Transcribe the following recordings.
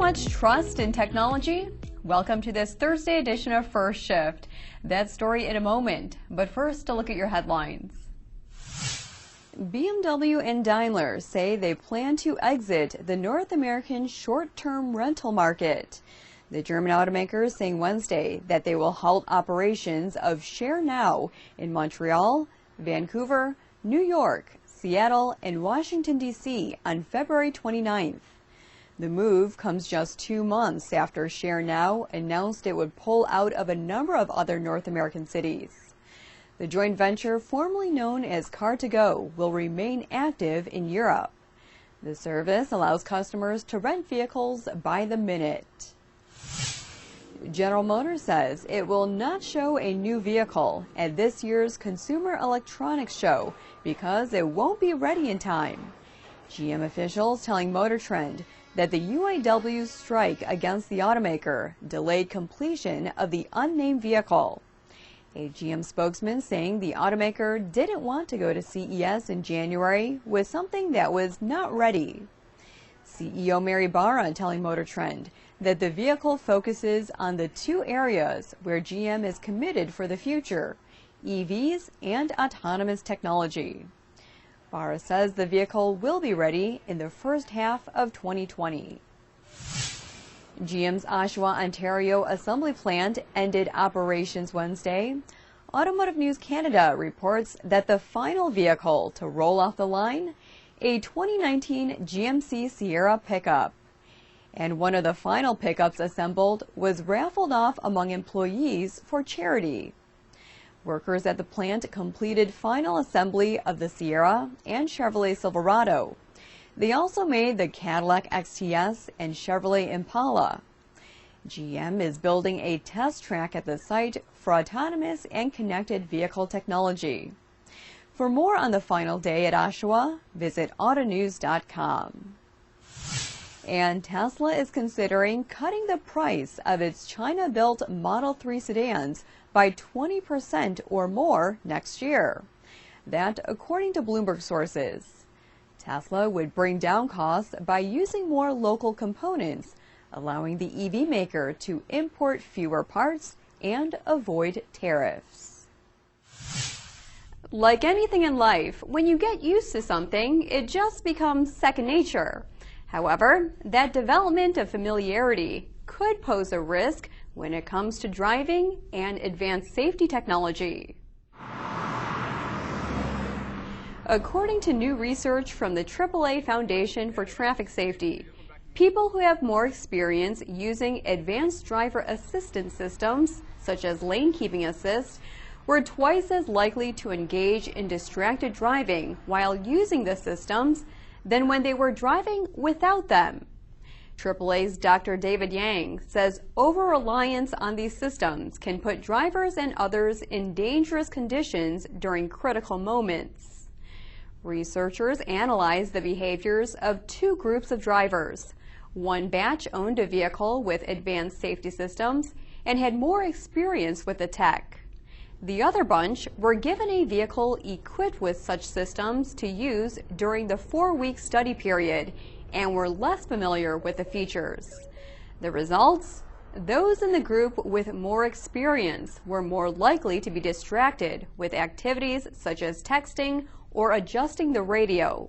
much trust in technology? Welcome to this Thursday edition of First Shift. That story in a moment, but first a look at your headlines. BMW and Daimler say they plan to exit the North American short-term rental market. The German automakers saying Wednesday that they will halt operations of Share Now in Montreal, Vancouver, New York, Seattle, and Washington, D.C. on February 29th. The move comes just 2 months after Share Now announced it would pull out of a number of other North American cities. The joint venture, formerly known as Car2Go, will remain active in Europe. The service allows customers to rent vehicles by the minute. General Motors says it will not show a new vehicle at this year's Consumer Electronics Show because it won't be ready in time. GM officials telling Motor Trend that the UAW strike against the automaker delayed completion of the unnamed vehicle. A GM spokesman saying the automaker didn't want to go to CES in January with something that was not ready. CEO Mary Barra telling Motor Trend that the vehicle focuses on the two areas where GM is committed for the future, EVs and autonomous technology. Barra says the vehicle will be ready in the first half of 2020. GM's Oshawa, Ontario assembly plant ended operations Wednesday. Automotive News Canada reports that the final vehicle to roll off the line, a 2019 GMC Sierra pickup. And one of the final pickups assembled was raffled off among employees for charity. Workers at the plant completed final assembly of the Sierra and Chevrolet Silverado. They also made the Cadillac XTS and Chevrolet Impala. GM is building a test track at the site for autonomous and connected vehicle technology. For more on the final day at Oshawa, visit autonews.com. And Tesla is considering cutting the price of its China-built Model 3 sedans by 20% or more next year. That, according to Bloomberg sources. Tesla would bring down costs by using more local components, allowing the EV maker to import fewer parts and avoid tariffs. Like anything in life, when you get used to something, it just becomes second nature. However, that development of familiarity could pose a risk when it comes to driving and advanced safety technology. According to new research from the AAA Foundation for Traffic Safety, people who have more experience using advanced driver assistance systems, such as lane keeping assist, were twice as likely to engage in distracted driving while using the systems than when they were driving without them. AAA's Dr. David Yang says over-reliance on these systems can put drivers and others in dangerous conditions during critical moments. Researchers analyzed the behaviors of two groups of drivers. One batch owned a vehicle with advanced safety systems and had more experience with the tech. The other bunch were given a vehicle equipped with such systems to use during the 4-week study period and were less familiar with the features. The results? Those in the group with more experience were more likely to be distracted with activities such as texting or adjusting the radio.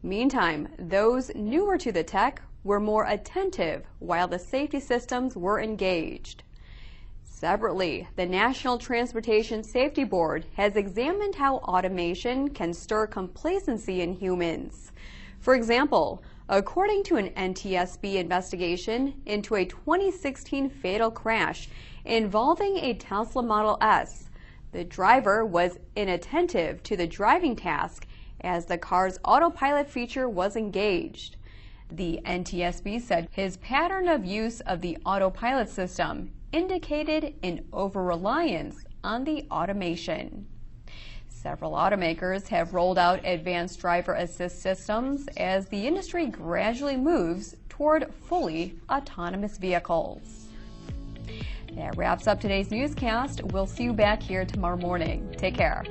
Meantime, those newer to the tech were more attentive while the safety systems were engaged. Separately, the National Transportation Safety Board has examined how automation can stir complacency in humans. For example, according to an NTSB investigation into a 2016 fatal crash involving a Tesla Model S, the driver was inattentive to the driving task as the car's autopilot feature was engaged. The NTSB said his pattern of use of the autopilot system indicated an over-reliance on the automation. Several automakers have rolled out advanced driver assist systems as the industry gradually moves toward fully autonomous vehicles. That wraps up today's newscast. We'll see you back here tomorrow morning. Take care.